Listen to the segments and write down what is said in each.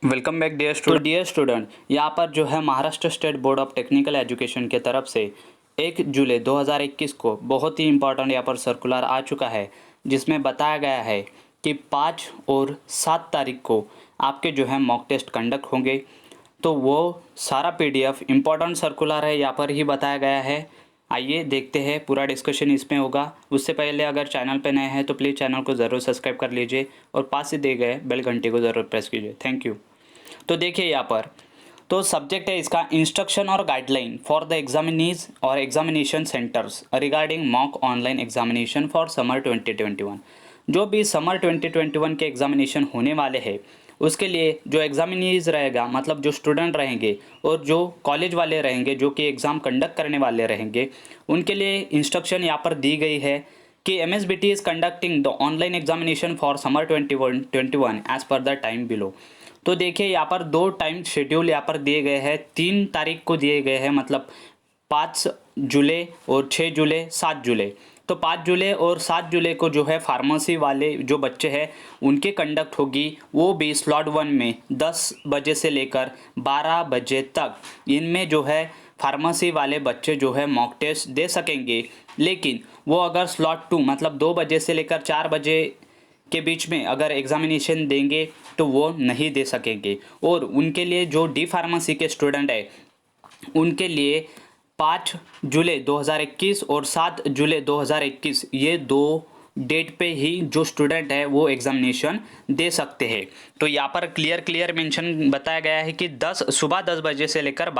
Welcome back dear student. यहाँ पर जो है Maharashtra state board of technical education के तरफ से 1 जुलाई 2021 को बहुत ही इम्पोर्टेंट यहाँ पर सर्कुलर आ चुका है, जिसमें बताया गया है कि 5 और 7 तारीख को आपके जो है मॉक टेस्ट कंडक्ट होंगे। तो वो सारा पीडीएफ इम्पोर्टेंट सर्कुलर है, यहाँ पर ही बताया गया है। आइए देखते हैं, पूरा डिस्कशन इसमें होगा। उससे पहले अगर चैनल पे नए हैं तो प्लीज़ चैनल को ज़रूर सब्सक्राइब कर लीजिए और पास से दिए गए बेल घंटे को ज़रूर प्रेस कीजिए। Thank you. तो देखिए यहाँ पर तो सब्जेक्ट है इसका इंस्ट्रक्शन और गाइडलाइन फॉर द एग्जामिनीज और examination centres regarding mock online examination for summer 2021। जो भी समर 2021 के एग्जामिनेशन होने वाले हैं उसके लिए जो एग्जामिनीज रहेगा, मतलब जो स्टूडेंट रहेंगे और जो कॉलेज वाले रहेंगे जो कि एग्ज़ाम कंडक्ट करने वाले रहेंगे, उनके लिए इंस्ट्रक्शन यहाँ पर दी गई है कि MSBT is conducting the online examination for summer 2021 as per the time below. तो देखिए यहाँ पर 2 टाइम शेड्यूल यहाँ पर दिए गए हैं। 3 तारीख को दिए गए हैं, मतलब 5 जुलाई और 6 जुलाई 7 जुलाई। तो 5 जुलाई और 7 जुलाई को जो है फार्मेसी वाले जो बच्चे हैं उनके कंडक्ट होगी, वो भी स्लॉट 1 में 10 बजे से लेकर 12 बजे तक। इनमें जो है फार्मेसी वाले बच्चे जो है मॉक टेस्ट दे सकेंगे, लेकिन वो अगर स्लॉट 2 मतलब 2 बजे से लेकर 4 बजे के बीच में अगर एग्जामिनेशन देंगे तो वो नहीं दे सकेंगे। और उनके लिए जो डी फार्मेसी के स्टूडेंट है उनके लिए 5 जुलाई 2021 और 7 जुलाई 2021 ये 2 डेट पे ही जो स्टूडेंट है वो एग्जामिनेशन दे सकते हैं। तो यहाँ पर क्लियर मेंशन बताया गया है कि सुबह 10 बजे से लेकर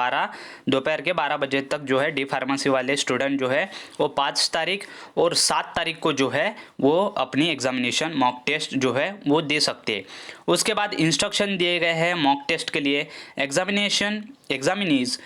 दोपहर के 12 बजे तक जो है डी फार्मेसी वाले स्टूडेंट जो है वो 5 तारीख और 7 तारीख को जो है वो अपनी एग्जामिनेशन मॉक टेस्ट जो है वो दे सकते हैं। उसके बाद इंस्ट्रक्शन दिए गए हैं मॉक टेस्ट के लिए। Examinees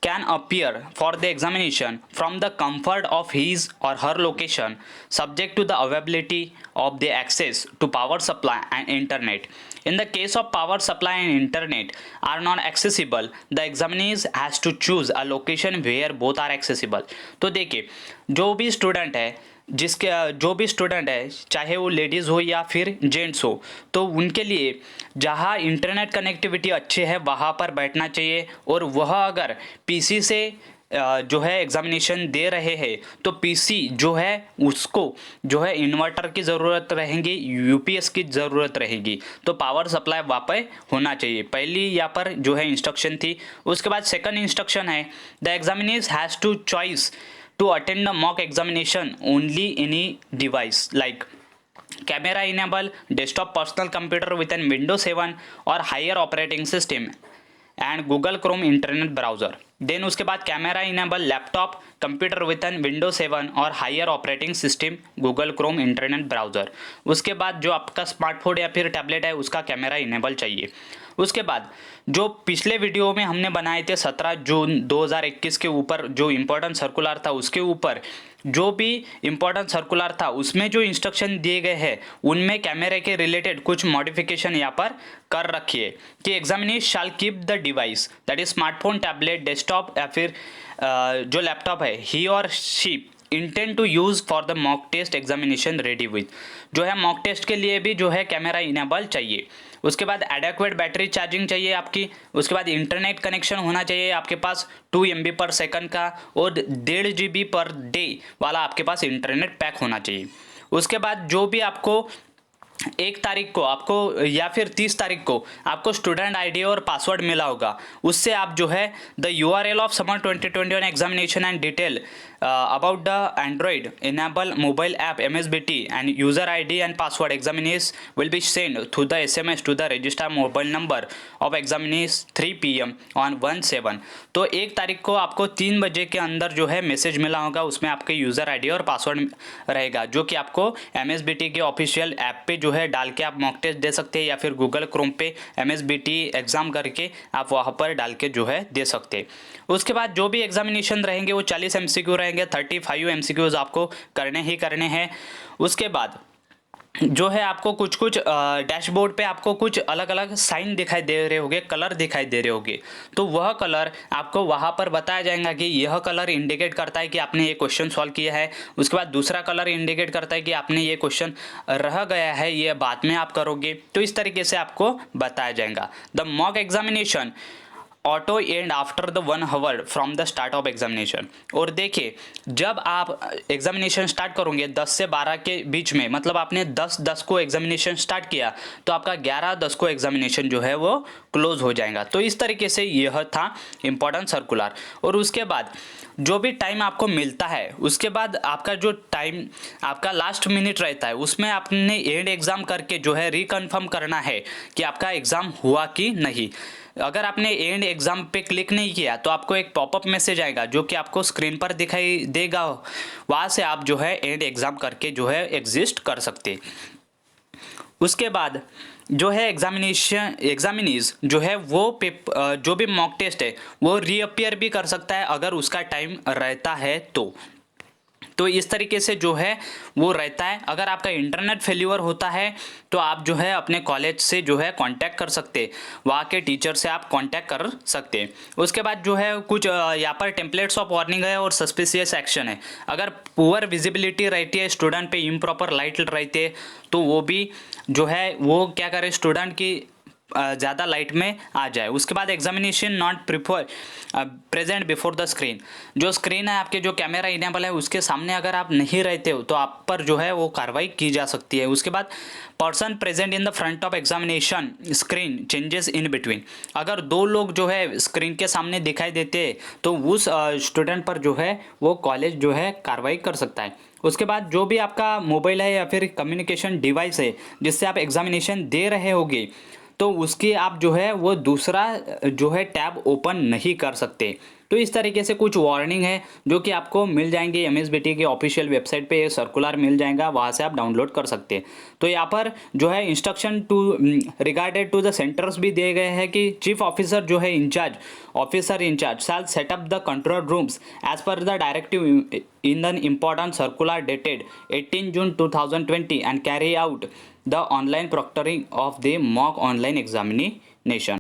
can appear for the examination from the comfort of his or her location, subject to the availability of the access to power supply and internet. In the case of power supply and internet are not accessible, the examinee has to choose a location where both are accessible. तो देखिए जो भी student है जो भी student है, चाहे वो लेडीज़ हो या फिर जेंट्स हो, तो उनके लिए जहाँ इंटरनेट कनेक्टिविटी अच्छी है वहाँ पर बैठना चाहिए। और वह अगर पीसी से जो है एग्जामिनेशन दे रहे हैं तो पीसी जो है उसको जो है इन्वर्टर की ज़रूरत रहेगी, यूपीएस की ज़रूरत रहेगी, तो पावर सप्लाई वहाँ पर होना चाहिए। पहली यहाँ पर जो है इंस्ट्रक्शन थी। उसके बाद सेकंड इंस्ट्रक्शन है, the examinees has to choice to attend the mock examination only any device like camera enable desktop personal computer with an Windows 7 or higher operating system and Google Chrome internet browser। Then उसके बाद camera enable laptop computer with an window 7 और higher operating system Google Chrome internet browser. उसके बाद जो आपका smartphone या फिर tablet है उसका कैमरा इनेबल चाहिए। उसके बाद जो पिछले वीडियो में हमने बनाए थे 17 जून 2021 के ऊपर जो इम्पोर्टेंट सर्कुलर था, उसके ऊपर जो भी इम्पोर्टेंट सर्कुलर था उसमें जो इंस्ट्रक्शन दिए गए हैं उनमें कैमरे के रिलेटेड कुछ मॉडिफिकेशन यहाँ पर कर रखिए कि examination shall keep the device that is smartphone tablet desktop या फिर जो लैपटॉप है ही और she intend to use for the mock test examination ready with. जो है मॉक टेस्ट के लिए भी जो है कैमरा इनेबल चाहिए। उसके बाद एडेक्वेट बैटरी चार्जिंग चाहिए आपकी। उसके बाद इंटरनेट कनेक्शन होना चाहिए आपके पास 2 MB पर सेकंड का और 1.5 GB पर डे वाला आपके पास इंटरनेट पैक होना चाहिए। उसके बाद जो भी आपको 1 तारीख को आपको या फिर 30 तारीख को आपको स्टूडेंट आईडी और पासवर्ड मिला होगा, उससे आप जो है the URL of summer 2021 examination and detail about the Android enable mobile app MSBT and user ID and password examinees will be send through the SMS to the registered mobile number of examinees 3 PM on 1/7। तो 1 तारीख को आपको 3 बजे के अंदर जो है message मिला होगा, उसमें आपके यूज़र ID और पासवर्ड रहेगा जो कि आपको MSBT के ऑफिशियल ऐप पे जो है डाल के आप मॉक टेस्ट दे सकते हैं या फिर गूगल क्रोम पे MSBT एग्ज़ाम करके आप वहाँ पर डाल के जो है दे सकते हैं। उसके बाद जो भी एग्जामिनेशन रहेंगे वो 40 MCQ रहेंगे, 35 MCQs आपको करने ही करने हैं। उसके बाद जो है आपको कुछ कुछ डैशबोर्ड पे आपको कुछ अलग अलग साइन दिखाई दे रहे होंगे, कलर दिखाई दे रहे होंगे। तो वह कलर आपको वहाँ पर बताया जाएगा कि यह कलर इंडिकेट करता है कि आपने ये क्वेश्चन सॉल्व किया है। उसके बाद दूसरा कलर इंडिकेट करता है कि आपने ये क्वेश्चन रह गया है, ये बाद में आप करोगे। तो इस तरीके से आपको बताया जाएगा। The mock examination auto and after the 1 our from the start of examination. और देखिए, जब आप एग्जामिनेशन स्टार्ट करोगे 10 से 12 के बीच में, मतलब आपने 10:10 को एग्जामिनेशन स्टार्ट किया तो आपका 11:10 को एग्जामिनेशन जो है वो क्लोज हो जाएगा। तो इस तरीके से यह था इम्पोर्टेंट सर्कुलर। और उसके बाद जो भी टाइम आपको मिलता है, उसके बाद आपका जो टाइम आपका लास्ट मिनट रहता है, उसमें आपने एंड एग्ज़ाम करके जो है रिकन्फर्म करना है कि आपका एग्ज़ाम हुआ कि नहीं। अगर आपने एंड एग्ज़ाम पे क्लिक नहीं किया तो आपको एक पॉपअप मैसेज आएगा जो कि आपको स्क्रीन पर दिखाई देगा। वहाँ से आप जो है एंड एग्ज़ाम करके जो है एग्जिस्ट कर सकते। उसके बाद जो है एग्जामिनीज जो है वो जो भी मॉक टेस्ट है वो रीअपियर भी कर सकता है अगर उसका टाइम रहता है तो इस तरीके से जो है वो रहता है। अगर आपका इंटरनेट फेल्यूर होता है तो आप जो है अपने कॉलेज से जो है कांटेक्ट कर सकते, वहाँ के टीचर से आप कांटेक्ट कर सकते। उसके बाद जो है कुछ यहाँ पर टेम्पलेट्स ऑफ वार्निंग है और सस्पिशियस एक्शन है। अगर पुअर विजिबिलिटी रहती है, स्टूडेंट पे इम्प्रॉपर लाइट रहती है, तो वो भी जो है वो क्या करे, स्टूडेंट की ज़्यादा लाइट में आ जाए। उसके बाद examination not present before the screen. जो स्क्रीन है आपके, जो कैमरा इनेबल है, उसके सामने अगर आप नहीं रहते हो तो आप पर जो है वो कार्रवाई की जा सकती है। उसके बाद person present in the front of examination screen changes in between. अगर दो लोग जो है स्क्रीन के सामने दिखाई देते तो उस स्टूडेंट पर जो है वो कॉलेज जो है कार्रवाई कर सकता है। उसके बाद जो भी आपका मोबाइल है या फिर कम्युनिकेशन डिवाइस है जिससे आप एग्जामिनेशन दे रहे होगे, तो उसकी आप जो है वो दूसरा जो है टैब ओपन नहीं कर सकते। तो इस तरीके से कुछ वार्निंग है जो कि आपको मिल जाएंगे एमएसबीटी के ऑफिशियल वेबसाइट पे, ये सर्कुलर मिल जाएगा, वहाँ से आप डाउनलोड कर सकते हैं। तो यहाँ पर जो है instruction to regarded to the centres भी दिए गए हैं कि चीफ ऑफिसर जो है officer in charge shall set up the control rooms as per the directive in an important circular dated 18 June 2020 and carry out the online proctoring of the mock online examination.